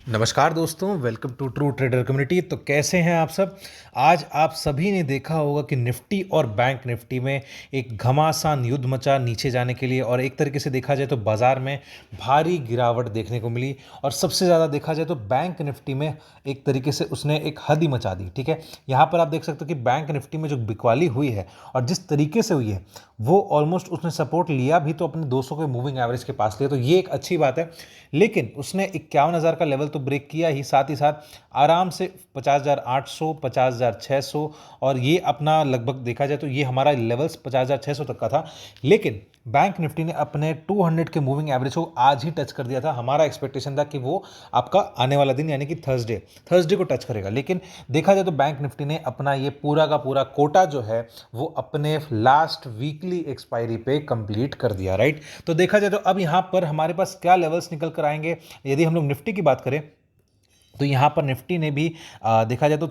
नमस्कार दोस्तों, welcome to true trader community. तो कैसे हैं आप सब। आज आप सभी ने देखा होगा कि निफ्टी और बैंक निफ्टी में एक घमासान युद्ध मचा नीचे जाने के लिए, और एक तरीके से देखा जाए तो बाजार में भारी गिरावट देखने को मिली। और सबसे ज़्यादा देखा जाए तो बैंक निफ्टी में एक तरीके से उसने एक हद ही मचा दी। ठीक है, यहाँ पर आप देख सकते हो कि बैंक निफ्टी में जो बिकवाली हुई है और जिस तरीके से हुई है वो ऑलमोस्ट उसने सपोर्ट लिया भी तो अपने 200 के मूविंग एवरेज के पास लिया, तो ये एक अच्छी बात है। लेकिन उसने 51,000 का लेवल तो ब्रेक किया ही, साथ ही साथ आराम से 50,800, 50,600, और ये अपना लगभग देखा जाए तो ये हमारा लेवल्स 50,600 तक का था। लेकिन बैंक निफ्टी ने अपने 200 के मूविंग एवरेज को आज ही टच कर दिया था। हमारा एक्सपेक्टेशन था कि वो आपका आने वाला दिन यानी कि थर्सडे को टच करेगा, लेकिन देखा जाए तो बैंक निफ्टी ने अपना ये पूरा का पूरा कोटा जो है वो अपने लास्ट वीकली एक्सपायरी पे कंप्लीट कर दिया, राइट। तो देखा जाए तो अब यहाँ पर हमारे पास क्या लेवल्स निकल कर आएंगे। यदि हम लोग निफ्टी की बात करें तो यहाँ पर निफ्टी ने भी देखा जाए तो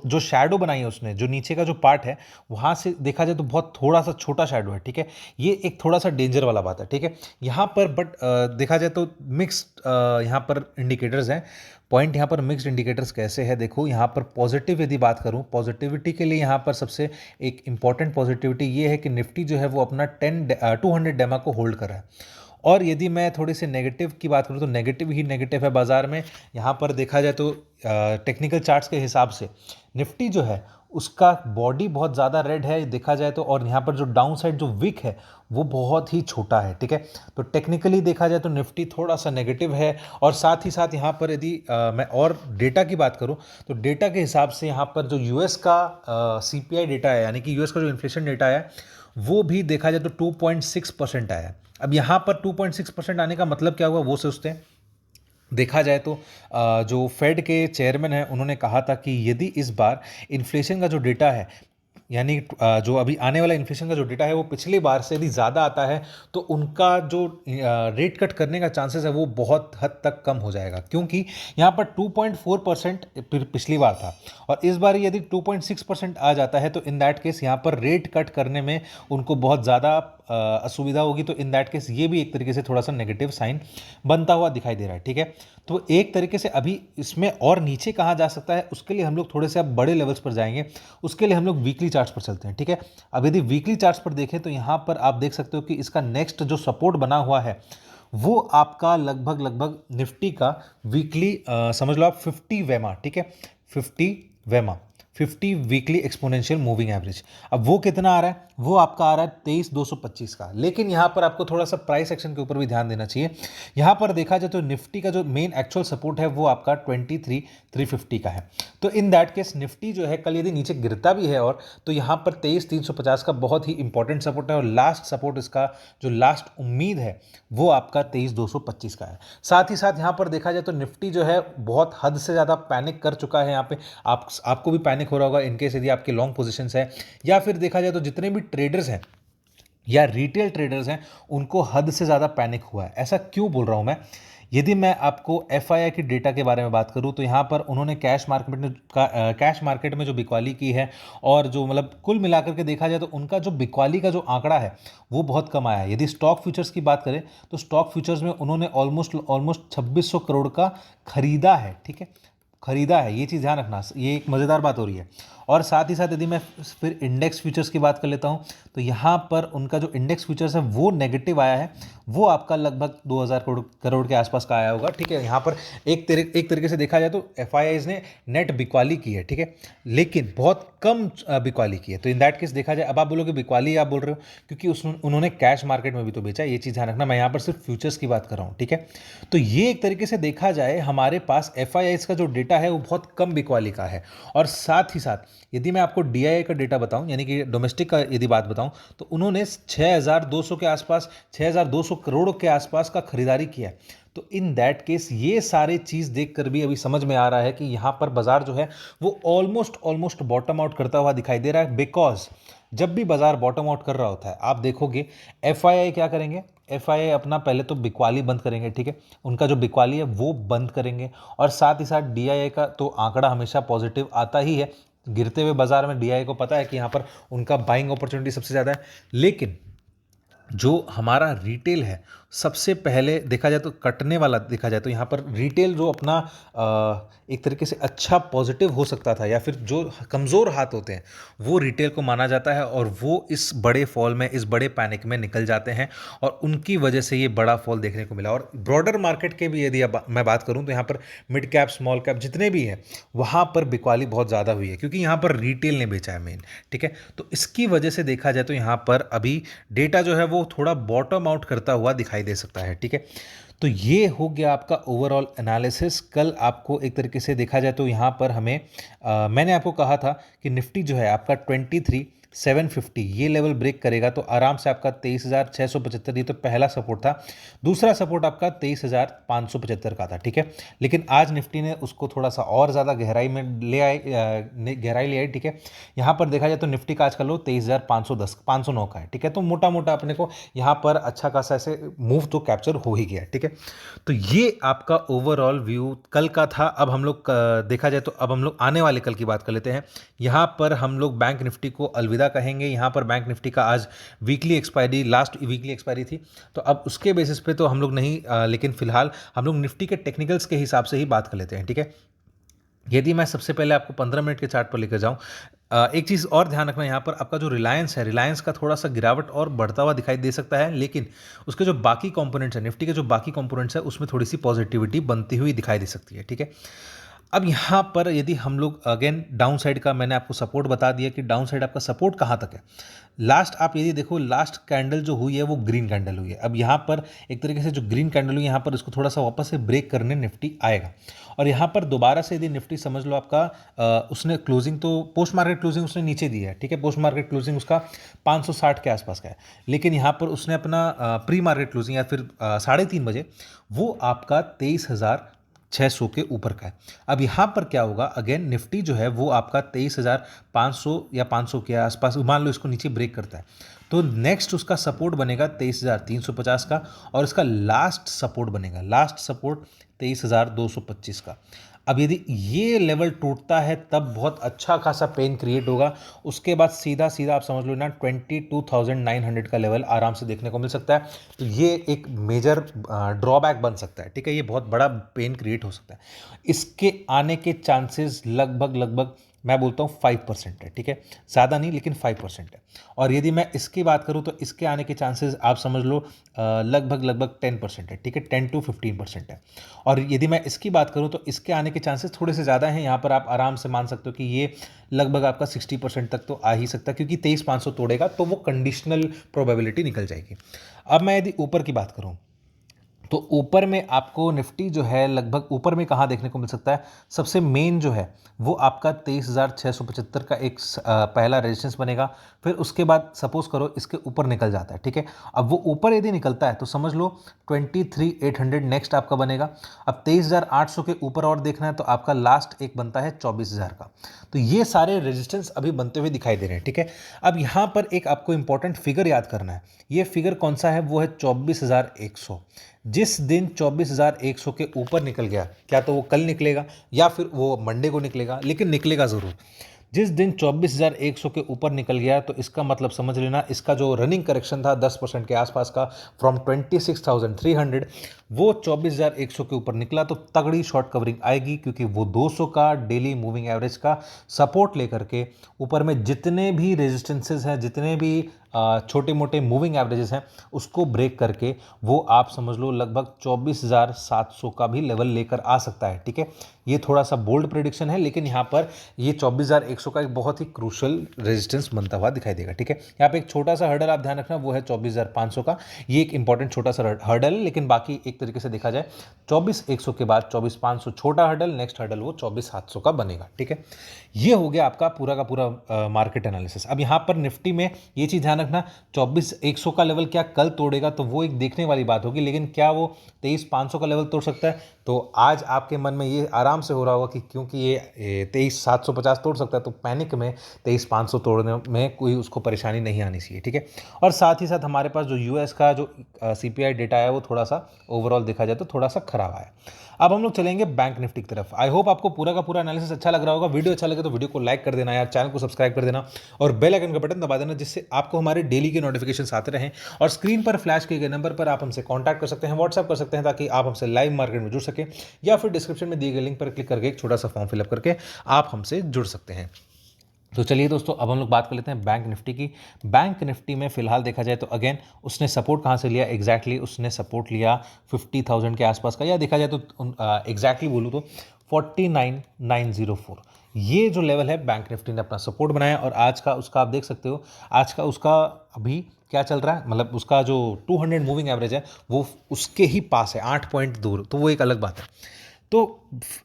जो शैडो बनाई है उसने, जो नीचे का जो पार्ट है वहाँ से देखा जाए तो बहुत थोड़ा सा छोटा शैडो है। ठीक है, ये एक थोड़ा सा डेंजर वाला बात है। ठीक है, यहाँ पर बट देखा जाए तो मिक्स्ड यहाँ पर इंडिकेटर्स हैं। पॉइंट यहाँ पर मिक्स्ड इंडिकेटर्स कैसे है, देखो यहाँ पर पॉजिटिव यदि बात करूँ, पॉजिटिविटी के लिए यहाँ पर सबसे एक इंपॉर्टेंट पॉजिटिविटी ये है कि निफ्टी जो है वो अपना 200 डेमा को होल्ड कर रहा है। और यदि मैं थोड़ी सी नेगेटिव की बात करूँ तो नेगेटिव ही नेगेटिव है बाजार में। यहाँ पर देखा जाए तो टेक्निकल चार्ट्स के हिसाब से निफ्टी जो है उसका बॉडी बहुत ज़्यादा रेड है देखा जाए तो, और यहाँ पर जो डाउन साइड जो विक है वो बहुत ही छोटा है। ठीक है, तो टेक्निकली देखा जाए तो निफ्टी थोड़ा सा नेगेटिव है। और साथ ही साथ यहाँ पर यदि मैं और डेटा की बात करूँ तो डेटा के हिसाब से यहाँ पर जो यूएस का सीपीआई डेटा है यानी कि यूएस का जो इन्फ्लेशन डेटा है वो भी देखा जाए तो 2.6% आया है। अब यहाँ पर 2.6% आने का मतलब क्या हुआ वो सोचते हैं। देखा जाए तो जो फेड के चेयरमैन हैं उन्होंने कहा था कि यदि इस बार इन्फ्लेशन का जो डेटा है यानी जो अभी आने वाला इन्फ्लेशन का जो डेटा है वो पिछली बार से यदि ज़्यादा आता है तो उनका जो रेट कट करने का चांसेस है वो बहुत हद तक कम हो जाएगा, क्योंकि यहाँ पर 2.4% पिछली बार था और इस बार यदि 2.6% आ जाता है तो इन दैट केस यहाँ पर रेट कट करने में उनको बहुत ज़्यादा असुविधा होगी। तो इन दैट केस ये भी एक तरीके से थोड़ा सा नेगेटिव साइन बनता हुआ दिखाई दे रहा है। ठीक है, तो एक तरीके से अभी इसमें और नीचे कहा जा सकता है उसके लिए हम लोग थोड़े से अब बड़े लेवल्स पर जाएंगे। उसके लिए हम लोग वीकली चार्ट्स पर चलते हैं। ठीक है, अब यदि वीकली चार्ट्स पर देखें तो यहाँ पर आप देख सकते हो कि इसका नेक्स्ट जो सपोर्ट बना हुआ है वो आपका लगभग लगभग निफ्टी का वीकली समझ लो आप 50 वेमा। ठीक है, 50 वेमा, 50 वीकली एक्सपोनेंशियल मूविंग एवरेज। अब वो कितना आ रहा है, वो आपका आ रहा है 23,225 का। लेकिन यहाँ पर आपको थोड़ा सा प्राइस एक्शन के ऊपर भी ध्यान देना चाहिए। यहाँ पर देखा जाए तो निफ्टी का जो मेन एक्चुअल सपोर्ट है वो आपका 23,350 का है। तो इन दैट केस निफ्टी जो है कल यदि नीचे गिरता भी है और तो यहाँ पर 23,350 का बहुत ही इंपॉर्टेंट सपोर्ट है, और लास्ट सपोर्ट इसका जो लास्ट उम्मीद है वो आपका 23,225 का है। साथ ही साथ यहाँ पर देखा जाए तो निफ्टी जो है बहुत हद से ज़्यादा पैनिक कर चुका है। यहाँ पे आपको भी पैनिक हो रहा होगा इनकेस यदि आपके लॉन्ग पोजीशंस है, या फिर देखा जाए तो जितने भी ट्रेडर्स हैं या रिटेल ट्रेडर्स हैं उनको हद से ज़्यादा पैनिक हुआ है। ऐसा क्यों बोल रहा हूँ मैं, यदि मैं आपको एफआईआई की डेटा के बारे में बात करूं तो यहाँ पर उन्होंने कैश मार्केट में जो बिकवाली की है और जो मतलब कुल मिलाकर के देखा जाए तो उनका जो बिकवाली का जो आंकड़ा है वो बहुत कम आया है। यदि स्टॉक फ्यूचर्स की बात करें तो स्टॉक फ्यूचर्स में उन्होंने ऑलमोस्ट 2600 करोड़ का खरीदा है। ठीक है, खरीदा है, ये चीज़ ध्यान रखना, ये एक मज़ेदार बात हो रही है। और साथ ही साथ यदि मैं फिर इंडेक्स फ्यूचर्स की बात कर लेता हूँ तो यहाँ पर उनका जो इंडेक्स फ्यूचर्स है वो नेगेटिव आया है, वो आपका लगभग 2000 करोड़ के आसपास का आया होगा। ठीक है, यहाँ पर एक तरीके से देखा जाए तो एफआईआईज ने नेट बिकवाली की है। ठीक है, लेकिन बहुत कम बिकवाली की है। तो इन दैट केस देखा जाए, अब आप बोलोगे बिकवाली आप बोल रहे हो क्योंकि उन्होंने कैश मार्केट में भी तो बेचा, ये चीज़ ध्यान रखना। मैं यहाँ पर सिर्फ फ्यूचर्स की बात कर रहा हूँ। ठीक है, तो ये एक तरीके से देखा जाए हमारे पास एफआईआईज का जो डेटा है वो बहुत कम बिकवाली का है। और साथ ही साथ यदि मैं आपको डीआईआई का डेटा बताऊं यानी कि डोमेस्टिक का यदि बात बताऊं तो उन्होंने 6200 के आसपास, 6200 करोड़ के आसपास का खरीदारी किया है। तो इन दैट केस ये सारे चीज़ देखकर भी अभी समझ में आ रहा है कि यहाँ पर बाजार जो है वो ऑलमोस्ट बॉटम आउट करता हुआ दिखाई दे रहा है। बिकॉज जब भी बाजार बॉटम आउट कर रहा होता है आप देखोगे एफआईआई क्या करेंगे, एफआईआई अपना पहले तो बिकवाली बंद करेंगे। ठीक है, उनका जो बिकवाली है वो बंद करेंगे, और साथ ही साथ डीआईआई का तो आंकड़ा हमेशा पॉजिटिव आता ही है। गिरते हुए बाजार में डीआईआई को पता है कि यहाँ पर उनका बाइंग अपॉर्चुनिटी सबसे ज़्यादा है। लेकिन जो हमारा रिटेल है सबसे पहले देखा जाए तो कटने वाला देखा जाए तो यहाँ पर रिटेल जो अपना एक तरीके से अच्छा पॉजिटिव हो सकता था, या फिर जो कमज़ोर हाथ होते हैं वो रिटेल को माना जाता है, और वो इस बड़े फॉल में, इस बड़े पैनिक में निकल जाते हैं, और उनकी वजह से ये बड़ा फॉल देखने को मिला। और ब्रॉडर मार्केट के भी यदि अब मैं बात करूँ तो यहाँ पर मिड कैप स्मॉल कैप जितने भी हैं वहाँ पर बिकवाली बहुत ज़्यादा हुई है, क्योंकि यहाँ पर रिटेल ने बेचा है मेन। ठीक है, तो इसकी वजह से देखा जाए तो यहाँ पर अभी डेटा जो है वो थोड़ा बॉटम आउट करता हुआ दिखाई दे सकता है। ठीक है, तो ये हो गया आपका ओवरऑल एनालिसिस। कल आपको एक तरीके से देखा जाए तो यहाँ पर हमें मैंने आपको कहा था कि निफ्टी जो है आपका 23,750 ये लेवल ब्रेक करेगा तो आराम से आपका 23,675, ये तो पहला सपोर्ट था। दूसरा सपोर्ट आपका 23,575 का था। ठीक है, लेकिन आज निफ्टी ने उसको थोड़ा सा और ज़्यादा गहराई में ले आए, गहराई ले आई। ठीक है, यहाँ पर देखा जाए तो निफ्टी का आज का लो 23,509 का है। ठीक है, तो मोटा मोटा अपने को यहाँ पर अच्छा खासा ऐसे मूव तो कैप्चर हो ही गया। ठीक है, तो ये आपका ओवरऑल व्यू कल का था। अब हम लोग देखा जाए तो अब हम लोग आने वाले कल की बात कर लेते हैं। यहाँ पर हम लोग बैंक निफ्टी को अलविदा कहेंगे। यहाँ पर बैंक निफ्टी का आज weekly expiry, last weekly expiry थी, तो अब उसके बेसिस पे तो हम लोग नहीं, लेकिन फिलहाल हम लोग निफ्टी के टेक्निकल्स के हिसाब से ही बात कर लेते हैं। ठीक है, यदि मैं सबसे पहले आपको 15 मिनट के चार्ट पर लेकर जाऊं, एक चीज़ और ध्यान रखना, यहाँ पर आपका जो रिलायंस है, रिलायंस का थोड़ा सा गिरावट और बढ़ता हुआ दिखाई दे सकता है, लेकिन उसके जो बाकी कंपोनेंट्स हैं, निफ्टी के जो बाकी कंपोनेंट्स हैं, उसमें थोड़ी सी पॉजिटिविटी बनती हुई दिखाई दे सकती है। ठीक है, अब यहाँ पर यदि हम लोग अगेन डाउन साइड का, मैंने आपको सपोर्ट बता दिया कि डाउन साइड आपका सपोर्ट कहाँ तक है। लास्ट आप यदि देखो, लास्ट कैंडल जो हुई है वो ग्रीन कैंडल हुई है। अब यहाँ पर एक तरीके से जो ग्रीन कैंडल हुई है, यहाँ पर इसको थोड़ा सा वापस से ब्रेक करने निफ्टी आएगा, और यहाँ पर दोबारा से यदि निफ्टी समझ लो आपका उसने क्लोजिंग तो पोस्ट मार्केट क्लोजिंग उसने नीचे दी है। ठीक है, पोस्ट मार्केट क्लोजिंग उसका 560 के आसपास का है, लेकिन यहाँ पर उसने अपना प्री मार्केट क्लोजिंग या फिर 3:30 बजे वो आपका 23,600 के ऊपर का है। अब यहाँ पर क्या होगा, अगेन निफ्टी जो है वो आपका 23,500 या 500 के आसपास, मान लो इसको नीचे ब्रेक करता है, तो नेक्स्ट उसका सपोर्ट बनेगा 23,350 का, और इसका लास्ट सपोर्ट बनेगा, लास्ट सपोर्ट 23,225 का। अब यदि ये लेवल टूटता है तब बहुत अच्छा खासा पेन क्रिएट होगा। उसके बाद सीधा सीधा आप समझ लो ना 22,900 का लेवल आराम से देखने को मिल सकता है। तो ये एक मेजर ड्रॉबैक बन सकता है। ठीक है, ये बहुत बड़ा पेन क्रिएट हो सकता है। इसके आने के चांसेस लगभग लगभग मैं बोलता हूँ 5% है। ठीक है, ज़्यादा नहीं लेकिन 5% है। और यदि मैं इसकी बात करूँ तो इसके आने के चांसेस आप समझ लो लगभग लगभग 10% है। ठीक है, 10 to 15% है। और यदि मैं इसकी बात करूँ तो इसके आने के चांसेस थोड़े से ज़्यादा हैं। यहाँ पर आप आराम से मान सकते हो कि ये लगभग आपका 60% तक तो आ ही सकता है, क्योंकि 23,500 तोड़ेगा तो वो कंडीशनल प्रोबेबिलिटी निकल जाएगी। अब मैं यदि ऊपर की बात करूँ तो ऊपर में आपको निफ्टी जो है लगभग ऊपर में कहाँ देखने को मिल सकता है, सबसे मेन जो है वो आपका 23,675 का एक पहला रेजिस्टेंस बनेगा। फिर उसके बाद सपोज करो इसके ऊपर निकल जाता है। ठीक है, अब वो ऊपर यदि निकलता है तो समझ लो 23,800 नेक्स्ट आपका बनेगा। अब 23,800 के ऊपर और देखना है तो आपका लास्ट एक बनता है 24,000 का। तो ये सारे रेजिस्टेंस अभी बनते हुए दिखाई दे रहे हैं। ठीक है, अब यहाँ पर एक आपको इंपॉर्टेंट फिगर याद करना है। ये फिगर कौन सा है, वो है 24,100। जिस दिन 24,100 के ऊपर निकल गया, क्या तो वो कल निकलेगा या फिर वो मंडे को निकलेगा, लेकिन निकलेगा ज़रूर। जिस दिन 24,100 के ऊपर निकल गया तो इसका मतलब समझ लेना, इसका जो रनिंग करेक्शन था 10% के आसपास का फ्रॉम 26,300, वो 24,100 के ऊपर निकला तो तगड़ी शॉर्ट कवरिंग आएगी, क्योंकि वो 200 का डेली मूविंग एवरेज का सपोर्ट लेकर के ऊपर में जितने भी रेजिस्टेंसेज हैं, जितने भी छोटे मोटे मूविंग एवरेजेस हैं, उसको ब्रेक करके वो आप समझ लो लगभग 24,700 का भी लेवल लेकर आ सकता है। ठीक है, ये थोड़ा सा बोल्ड प्रेडिक्शन है, लेकिन यहाँ पर ये 24,100 का एक बहुत ही क्रूशल रेजिस्टेंस बनता हुआ दिखाई देगा। ठीक है, यहाँ पे एक छोटा सा हर्डल आप ध्यान रखना, वो है 24,500 का। ये एक इंपॉर्टेंट छोटा सा हर्डल, लेकिन बाकी एक तरीके से देखा जाए 24,100 के बाद 24,500 छोटा हर्डल, नेक्स्ट हर्डल वो 24,700 का बनेगा। ठीक है, ये हो गया आपका पूरा का पूरा मार्केट एनालिसिस। अब यहाँ पर निफ्टी में ये चीज़ ध्यान रखना, 24,100 का लेवल क्या कल तोड़ेगा तो वो एक देखने वाली बात होगी, लेकिन क्या वो 23,500 का लेवल तोड़ सकता है? तो आज आपके मन में ये आराम से हो रहा होगा कि क्योंकि ये 23,750 तोड़ सकता है तो पैनिक में 23,500 तोड़ने में कोई उसको परेशानी नहीं आनी चाहिए। ठीक है, और साथ ही साथ हमारे पास जो यूएस का जो सीपीआई डेटा है वो थोड़ा सा ओवरऑल देखा जाए तो थोड़ा सा खराब आया। अब हम लोग चलेंगे बैंक निफ्टी की तरफ। आई होप आपको पूरा का पूरा एनालिसिस अच्छा लग रहा होगा। वीडियो अच्छा लगे तो वीडियो को लाइक कर देना यार, चैनल को सब्सक्राइब कर देना और बेल आइकन का बटन दबा देना, जिससे आपको हमारे डेली के नोटिफिकेशंस आते रहें। और स्क्रीन पर फ्लैश किए गए नंबर पर आप हमसे कॉन्टैक्ट कर सकते हैं, व्हाट्सएप कर सकते हैं, ताकि आप हमसे लाइव मार्केट में जुड़ सकें, या फिर डिस्क्रिप्शन में दिए गए लिंक पर क्लिक करके एक छोटा सा फॉर्म फिलअप करके आप हमसे जुड़ सकते हैं। तो चलिए दोस्तों, अब हम लोग बात कर लेते हैं बैंक निफ्टी की। बैंक निफ्टी में फिलहाल देखा जाए तो अगेन उसने सपोर्ट कहाँ से लिया, एग्जैक्टली उसने सपोर्ट लिया 50,000 के आसपास का, या देखा जाए तो एग्जैक्टली बोलूँ तो 49,904। ये जो लेवल है बैंक निफ्टी ने अपना सपोर्ट बनाया, और आज का उसका आप देख सकते हो, आज का उसका अभी क्या चल रहा है, मतलब उसका जो 200 मूविंग एवरेज है वो उसके ही पास है, 8 पॉइंट दूर, तो वो एक अलग बात है। तो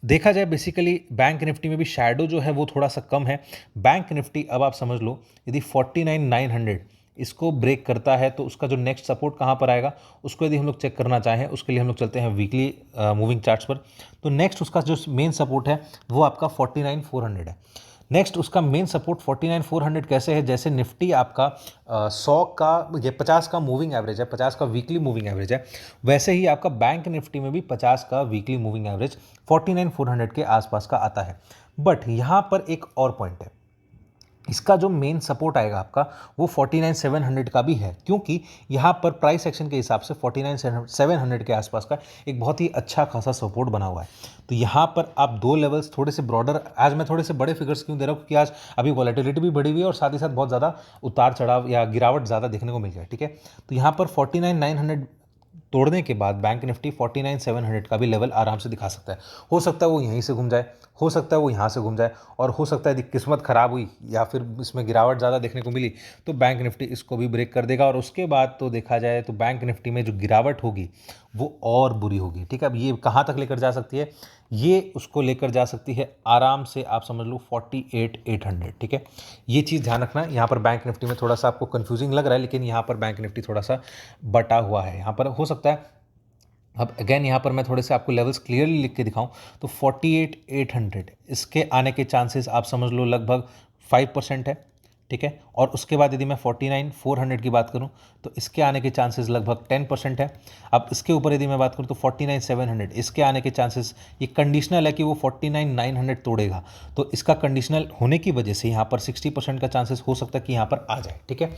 देखा जाए बेसिकली बैंक निफ्टी में भी शैडो जो है वो थोड़ा सा कम है। बैंक निफ्टी अब आप समझ लो, यदि 49,900 इसको ब्रेक करता है तो उसका जो नेक्स्ट सपोर्ट कहाँ पर आएगा, उसको यदि हम लोग चेक करना चाहें, उसके लिए हम लोग चलते हैं वीकली मूविंग चार्ट्स पर। तो नेक्स्ट उसका जो मेन सपोर्ट है वो आपका 49,400 है। नेक्स्ट उसका मेन सपोर्ट 49,400 कैसे है, जैसे निफ्टी आपका 100 का, ये 50 का मूविंग एवरेज है, 50 का वीकली मूविंग एवरेज है, वैसे ही आपका बैंक निफ्टी में भी 50 का वीकली मूविंग एवरेज 49,400 के आसपास का आता है। बट यहाँ पर एक और पॉइंट है, इसका जो मेन सपोर्ट आएगा आपका वो 49,700 का भी है, क्योंकि यहाँ पर प्राइस एक्शन के हिसाब से 49,700 के आसपास का एक बहुत ही अच्छा खासा सपोर्ट बना हुआ है। तो यहाँ पर आप दो लेवल्स थोड़े से ब्रॉडर, आज मैं थोड़े से बड़े फिगर्स क्यों दे रहा हूँ, क्योंकि आज अभी वॉलेटिलिटी भी बढ़ी हुई है और साथ ही साथ बहुत ज़्यादा उतार चढ़ाव या गिरावट ज़्यादा देखने को मिल गया है, ठीक है। तो यहाँ पर 49,900 तोड़ने के बाद बैंक निफ्टी 49,700 का भी लेवल आराम से दिखा सकता है। हो सकता है वो यहीं से घूम जाए, हो सकता है वो यहाँ से घूम जाए, और हो सकता है यदि किस्मत खराब हुई या फिर इसमें गिरावट ज़्यादा देखने को मिली तो बैंक निफ्टी इसको भी ब्रेक कर देगा, और उसके बाद तो देखा जाए तो बैंक निफ्टी में जो गिरावट होगी वो और बुरी होगी, ठीक है। अब ये कहाँ तक लेकर जा सकती है, ये उसको लेकर जा सकती है आराम से, आप समझ लो 48,800, ठीक है। ये चीज़ ध्यान रखना, यहाँ पर बैंक निफ्टी में थोड़ा सा आपको कंफ्यूजिंग लग रहा है, लेकिन यहाँ पर बैंक निफ्टी थोड़ा सा बटा हुआ है, यहाँ पर हो सकता है। अब अगेन यहाँ पर मैं थोड़े से आपको लेवल्स क्लियरली लिख के दिखाऊं तो 48,800 इसके आने के चांसेस आप समझ लो लगभग 5% है, ठीक है। और उसके बाद यदि मैं 49,400 की बात करूं तो इसके आने के चांसेस लगभग 10% है। अब इसके ऊपर यदि मैं बात करूं तो 49,700 इसके आने के चांसेस, ये कंडीशनल है कि वो 49,900 तोड़ेगा, तो इसका कंडीशनल होने की वजह से यहाँ पर 60% का चांसेस हो सकता है कि यहाँ पर आ जाए, ठीक है।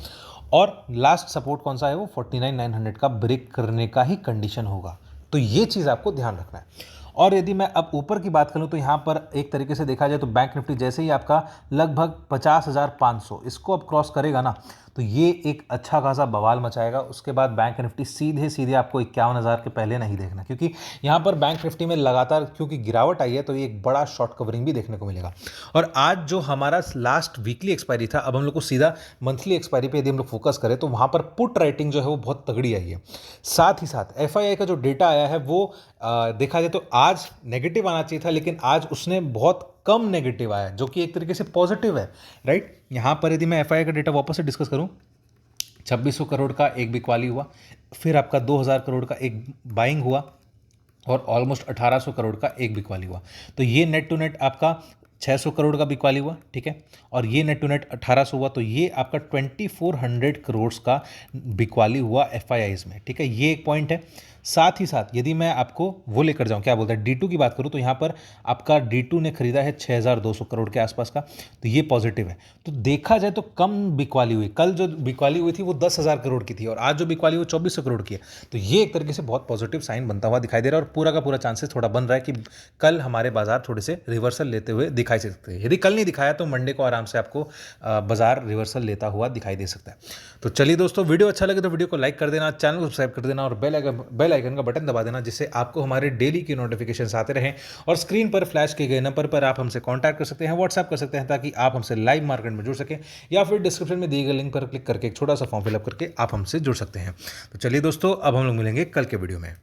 और लास्ट सपोर्ट कौन सा है, वो 49,900 का ब्रेक करने का ही कंडीशन होगा, तो ये चीज़ आपको ध्यान रखना है। और यदि मैं अब ऊपर की बात करूं तो यहाँ पर एक तरीके से देखा जाए तो बैंक निफ्टी जैसे ही आपका लगभग 50,500 इसको अब क्रॉस करेगा ना, तो ये एक अच्छा खासा बवाल मचाएगा। उसके बाद बैंक निफ्टी सीधे सीधे आपको 51,000 के पहले नहीं देखना, क्योंकि यहाँ पर बैंक निफ्टी में लगातार क्योंकि गिरावट आई है तो ये एक बड़ा शॉर्ट कवरिंग भी देखने को मिलेगा। और आज जो हमारा लास्ट वीकली एक्सपायरी था, अब हम लोग को सीधा मंथली एक्सपायरी पे यदि हम लोग फोकस करें तो वहाँ पर पुट राइटिंग जो है वो बहुत तगड़ी आई है। साथ ही साथ एफआईआई का जो डेटा आया है वो देखा जाए तो आज नेगेटिव आना चाहिए था, लेकिन आज उसने बहुत कम नेगेटिव आया, जो कि एक तरीके से पॉजिटिव है, राइट। यहाँ पर यदि मैं एफआईआई का डेटा वापस से डिस्कस करूँ, 2600 करोड़ का एक बिकवाली हुआ, फिर आपका 2000 करोड़ का एक बाइंग हुआ, और ऑलमोस्ट 1800 करोड़ का एक बिकवाली हुआ। तो ये नेट टू नेट आपका 600 करोड़ का बिकवाली हुआ, ठीक है। और ये नेट टू नेट 1800 हुआ, तो ये आपका 2400 करोड़ का बिकवाली हुआ एफआईआईज में, ठीक है। ये एक पॉइंट है। साथ ही साथ यदि मैं आपको वो लेकर जाऊं, क्या बोलते हैं, D2 की बात करूं, तो यहाँ पर आपका D2 ने खरीदा है 6200 करोड़ के आसपास का, तो ये पॉजिटिव है। तो देखा जाए तो कम बिकवाली हुई, कल जो बिकवाली हुई थी वो 10,000 करोड़ की थी, और आज जो बिकवाली हुई 2400 करोड़ की है, तो ये एक तरीके से बहुत पॉजिटिव साइन बनता हुआ दिखाई दे रहा है। और पूरा का पूरा चांसेस थोड़ा बन रहा है कि कल हमारे बाजार थोड़े से रिवर्सल लेते हुए दिखाई सकते हैं। यदि कल नहीं दिखाया तो मंडे को आराम से आपको बाजार रिवर्सल लेता हुआ दिखाई दे सकता है। तो चलिए दोस्तों, वीडियो अच्छा लगे तो वीडियो को लाइक कर देना, चैनल को सब्सक्राइब कर देना, और बेल आइकन का बटन दबा देना, जिससे आपको हमारे डेली की नोटिफिकेशंस आते रहें। और स्क्रीन पर फ्लैश किए गए नंबर पर आप हमसे कांटेक्ट कर सकते हैं, व्हाट्सएप कर सकते हैं, ताकि आप हमसे लाइव मार्केट में जुड़ सकें, या फिर डिस्क्रिप्शन में दिए गए लिंक पर क्लिक करके एक छोटा सा फॉर्म फिलअप करके आप हमसे जुड़ सकते हैं। तो चलिए दोस्तों, अब हम लोग मिलेंगे कल के वीडियो में।